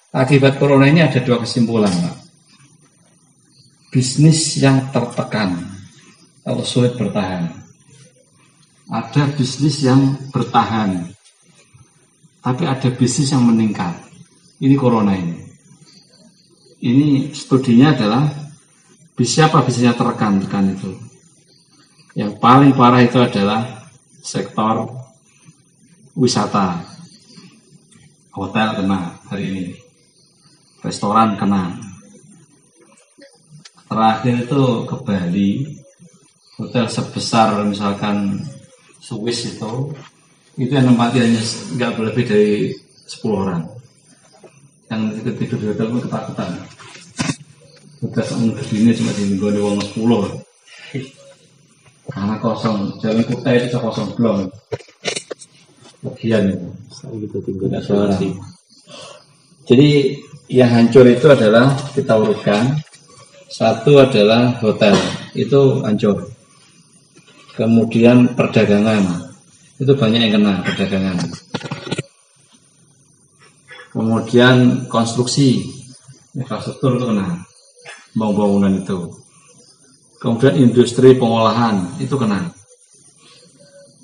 Akibat corona ini ada dua kesimpulan, Pak. Bisnis yang tertekan atau sulit bertahan. Ada bisnis yang bertahan, tapi ada bisnis yang meningkat. Ini corona ini. Ini studinya adalah siapa bisnisnya tertekan itu. Yang paling parah itu adalah sektor wisata. Hotel kena hari ini. Restoran kena. Terakhir itu ke Bali, hotel sebesar misalkan Swiss itu yang nempati hanya nggak boleh lebih dari 10 orang. Yang tidur di hotel pun ketakutan. Hotel segini cuma di wong 10. Karena kosong, jalan kota itu kosong belum. Bagian itu. Tidak suara. Jadi yang hancur itu adalah kita urutkan. Satu adalah hotel, itu hancur. Kemudian perdagangan, itu banyak yang kena perdagangan. Kemudian konstruksi, infrastruktur itu kena, bangunan itu. Kemudian industri pengolahan, itu kena.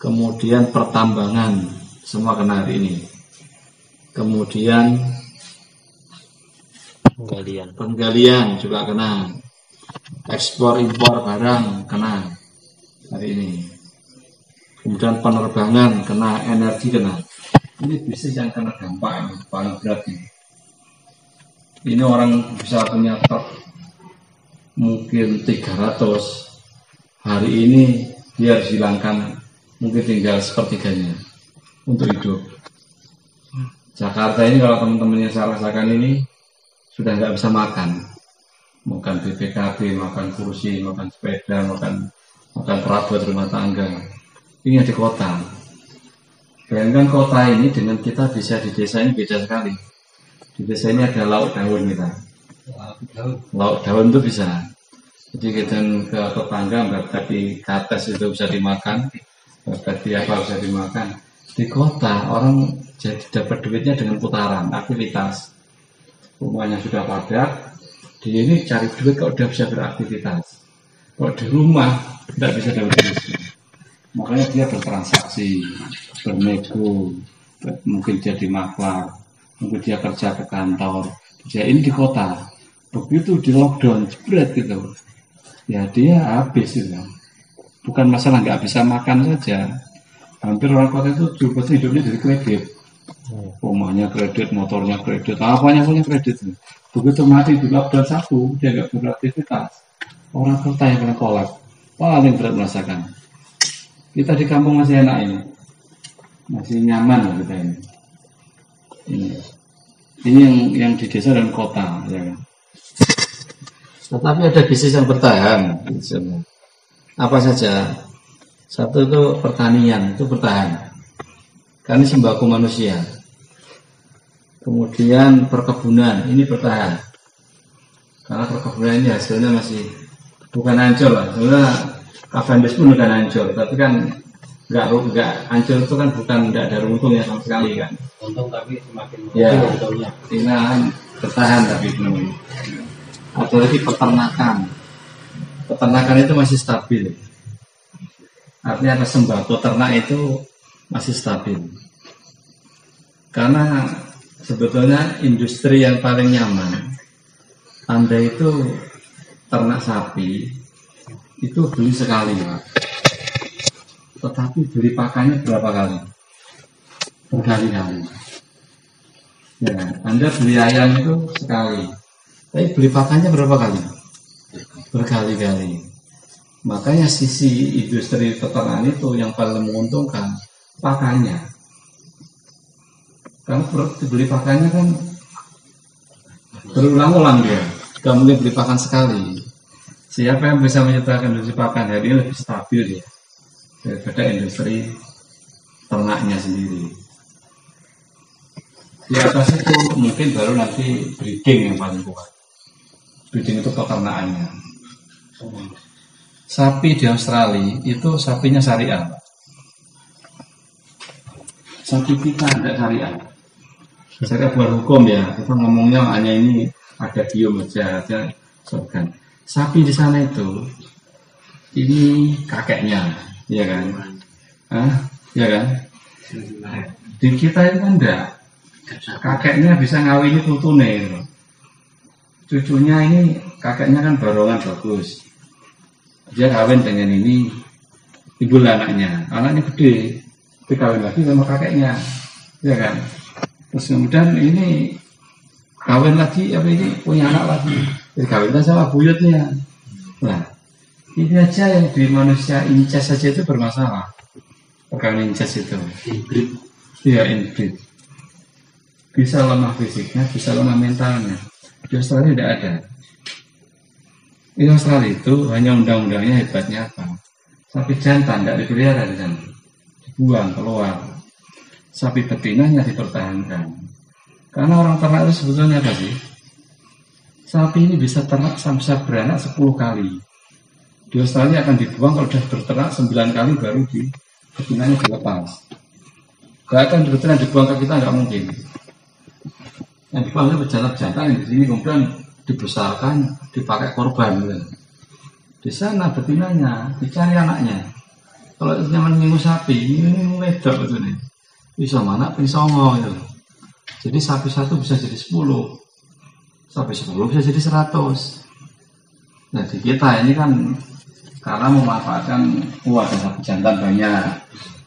Kemudian pertambangan, semua kena hari ini. Kemudian penggalian juga kena, ekspor impor barang kena hari ini. Kemudian penerbangan kena, energi kena. Ini bisnis yang kena dampak ini, paling berat ini. Ini orang bisa punya truk mungkin 300, hari ini dia harus hilangkan mungkin tinggal sepertiganya untuk hidup. Jakarta ini kalau teman-teman yang saya rasakan ini sudah nggak bisa makan BPKB, makan kursi, makan sepeda, makan perabot rumah tangga. Ini di kota. Bayangkan kota ini dengan kita bisa di desa ini beda sekali. Di desa ini ada lauk daun kita. Lauk daun itu bisa. Jadi kita ke tetangga berbagi kates itu bisa dimakan, berbagi apa bisa dimakan. Di kota orang jadi dapat duitnya dengan putaran aktivitas. Rumahnya sudah padat, dia ini cari duit kalau udah bisa beraktivitas. Kalau di rumah tidak bisa dapat duit, makanya dia bertransaksi, bernego, mungkin jadi maklar, mungkin dia kerja ke kantor. Dia ini di kota, begitu di lockdown, jebret gitu, ya dia habis gitu. Bukan masalah nggak bisa makan saja, hampir orang kota itu hidupnya dari kredit. Rumahnya kredit, motornya kredit, apanya punya kredit. Begitu mati di lockdown satu, dia nggak beraktivitas. Orang kota yang kena kolak, paling berat merasakan. Kita di kampung masih enak ini, masih nyaman lah kita ini. Ini yang di desa dan kota, ya kan. Tetapi ada bisnis yang bertahan. Apa saja? Satu itu pertanian, itu bertahan. Karena sembako manusia. Kemudian perkebunan, ini bertahan. Karena perkebunan ini hasilnya masih bukan hancur lah. Sebenarnya Cavendish pun bukan hancur, tapi kan nggak hancur itu kan bukan tidak ada untungnya sama sekali kan. Untung tapi semakin ya, untungnya. Ini bertahan tapi belum. Ada lagi peternakan. Peternakan itu masih stabil. Artinya sembako ternak itu masih stabil. Karena sebetulnya industri yang paling nyaman, Anda itu ternak sapi itu beli sekali, Pak. Tetapi beli pakannya berapa kali? Berkali-kali. Ya, Anda beli ayam itu sekali, tapi beli pakannya berapa kali? Berkali-kali. Makanya sisi industri peternakan itu yang paling menguntungkan pakannya. Karena beli pakannya kan berulang-ulang dia, gak mungkin beli pakan sekali. Siapa yang bisa menyediakan industri pakan hari ini lebih stabil ya daripada industri ternaknya sendiri. Di atas itu mungkin baru nanti breeding yang paling kuat. Breeding itu peternakannya. Sapi di Australia itu sapinya syariah. Sapi kita tidak syariah. Saya buat hukum ya, kita ngomongnya hanya ini ada biom aja sorgan. Sapi di sana itu, ini kakeknya, ya kan? Ya kan? Di kita itu kan enggak. Kakeknya bisa ngawini tutune gitu. Cucunya ini kakeknya kan barongan bagus. Dia kawin dengan ini ibu anaknya gede, dikawin lagi sama kakeknya, ya kan? Terus kemudian ini kawin lagi, punya anak lagi, dikawinkan sama buyutnya. Nah, ini aja yang di manusia incest saja itu bermasalah. Perkawinan incest itu, iya inbreed. Bisa lemah fisiknya, bisa lemah mentalnya. Di Australia tidak ada. Di Australia itu hanya undang-undangnya hebatnya apa? Sapi jantan tidak dipelihara di sana, dibuang keluar. Sapi betinanya dipertahankan. Karena orang ternak itu sebetulnya apa sih? Sapi ini bisa ternak sampai beranak 10 kali. Di Australia akan dibuang kalau sudah berternak 9 kali baru betinanya dilepas. Gak akan betina dibuang ke kita, nggak mungkin. Yang dibuang itu jantan yang di sini kemudian dibesarkan, dipakai korban. Gitu. Di sana betinanya dicari anaknya. Kalau nyaman minggu sapi, ini wedok itu nih. Bisa mana pinsongo gitu. Jadi sapi satu bisa jadi 10. Sapi 10 bisa jadi 100. Nah di kita ini kan karena memanfaatkan ada sapi jantan banyak,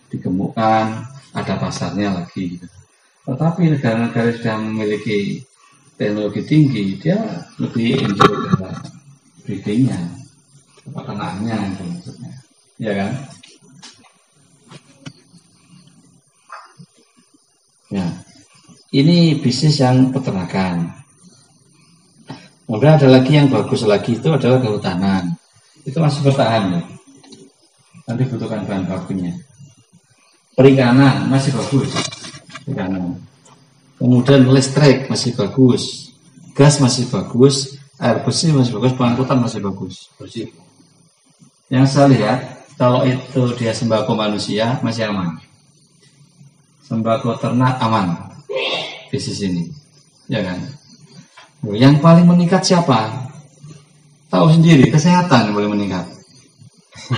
digemukkan, ada pasarnya lagi. Gitu. Tetapi negara-negara sudah memiliki teknologi tinggi, dia lebih enjoy dengan breedingnya, peternaknya itu maksudnya, ya kan? Ya, ini bisnis yang peternakan. Kemudian ada lagi yang bagus lagi itu adalah kehutanan. Itu masih bertahan ya. Nanti butuhkan bahan bakunya. Perikanan masih bagus. Perikanan. Kemudian listrik masih bagus, gas masih bagus, air bersih masih bagus, pengangkutan masih bagus. Yang saya lihat, kalau itu dia sembako manusia masih aman, sembako ternak aman bisnis ini, ya kan? Yang paling meningkat siapa? Tahu sendiri, kesehatan yang paling meningkat.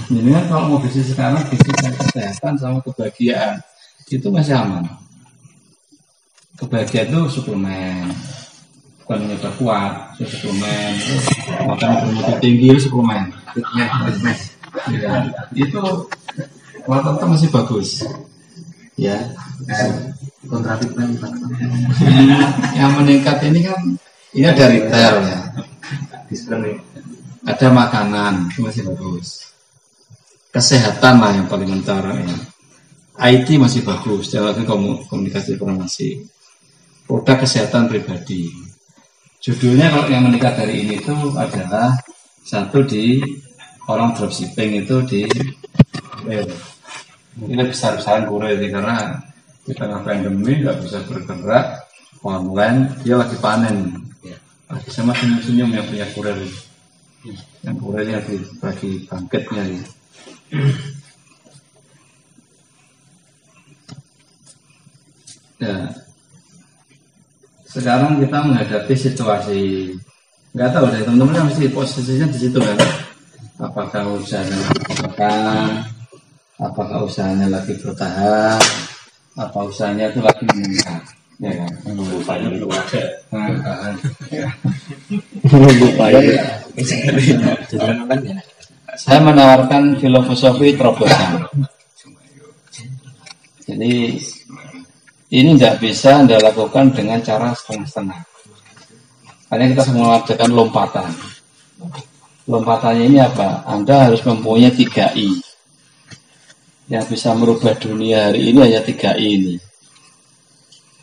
Jadi kan kalau mau bisnis sekarang, bisnis kesehatan sama kebahagiaan itu masih aman. Kebahagiaan itu suplemen, bukan hanya kuat, suplemen, makan bermutu tinggi itu suplemen, ya, itu kualitasnya masih bagus, ya. Yang meningkat ini kan, ini ada retail ya, ada makanan itu masih bagus, kesehatan lah yang paling utara ya. IT masih bagus, jalan komunikasi informasi. Produk kesehatan pribadi. Judulnya kalau yang meningkat dari ini itu adalah satu di orang dropshipping itu di ini besar-besaran kurir karena di tengah pandemi nggak bisa bergerak online, dia lagi panen. Lagi sama senyum-senyum yang punya kurir, yang kurirnya bagi bangkitnya. Ya. Sekarang kita menghadapi situasi, nggak tahu deh teman-teman mesti posisinya di situ kan. Apakah usahanya makan, apakah usahanya lagi bertahan, apa usahanya itu lagi meningkat, ya kan? Upaya belum ada. Saya menawarkan filosofi terobosan. Jadi ini tidak bisa Anda lakukan dengan cara setengah-setengah. Karena kita semua mengerjakan lompatan. Lompatannya ini apa? Anda harus mempunyai 3I. Yang bisa merubah dunia hari ini hanya 3I ini.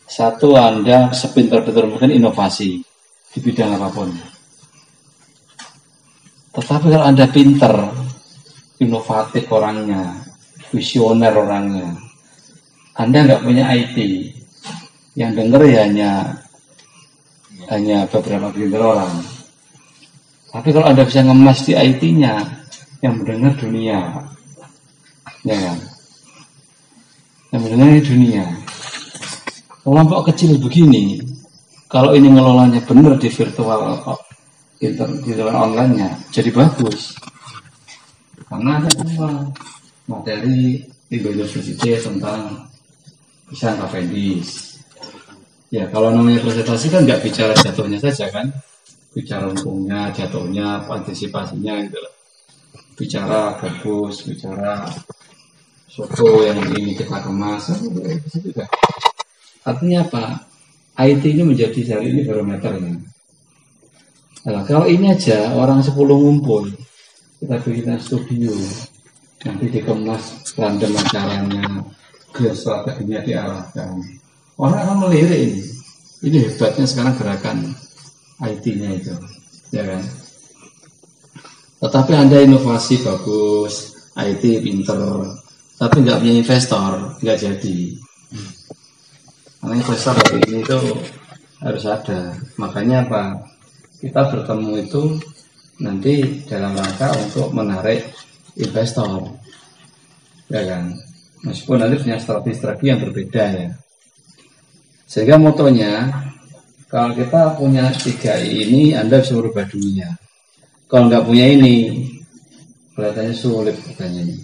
Satu, Anda sepintar-pintar mungkin inovasi di bidang apapun. Tetapi kalau Anda pintar, inovatif orangnya, visioner orangnya, Anda nggak punya IT, yang dengar ya hanya beberapa pintar orang. Tapi kalau Anda bisa ngemas di IT-nya, yang mendengar dunia, ya kan? Yang mendengar dunia. kelompok kecil begini, kalau ini ngelolanya benar di virtual online-nya, jadi bagus. Karena ada semua materi di University tentang Pisang Cavendish. Ya kalau namanya presentasi kan nggak bicara jatuhnya saja kan, bicara untungnya, jatuhnya, antisipasinya gitu loh. Bicara fokus, bicara soto yang ini kita kemas, bisa juga. Artinya apa? IT ini menjadi hari ini barometernya. Nah, kalau ini aja orang 10 ngumpul, kita bikin studio, nanti dikemas random acaranya, gear strateginya diarahkan. Orang akan melirik ini. Ini hebatnya sekarang gerakan IT-nya itu, ya kan? Tetapi Anda inovasi bagus, IT pinter, tapi nggak punya investor, nggak jadi. Karena investor hari ini itu harus ada. Makanya apa? Kita bertemu itu nanti dalam rangka untuk menarik investor, ya kan? Meskipun nanti punya strategi yang berbeda ya. Sehingga motonya, kalau kita punya 3I ini, Anda bisa merubah dunia. Kalau nggak punya ini, kelihatannya sulit pertanyaannya.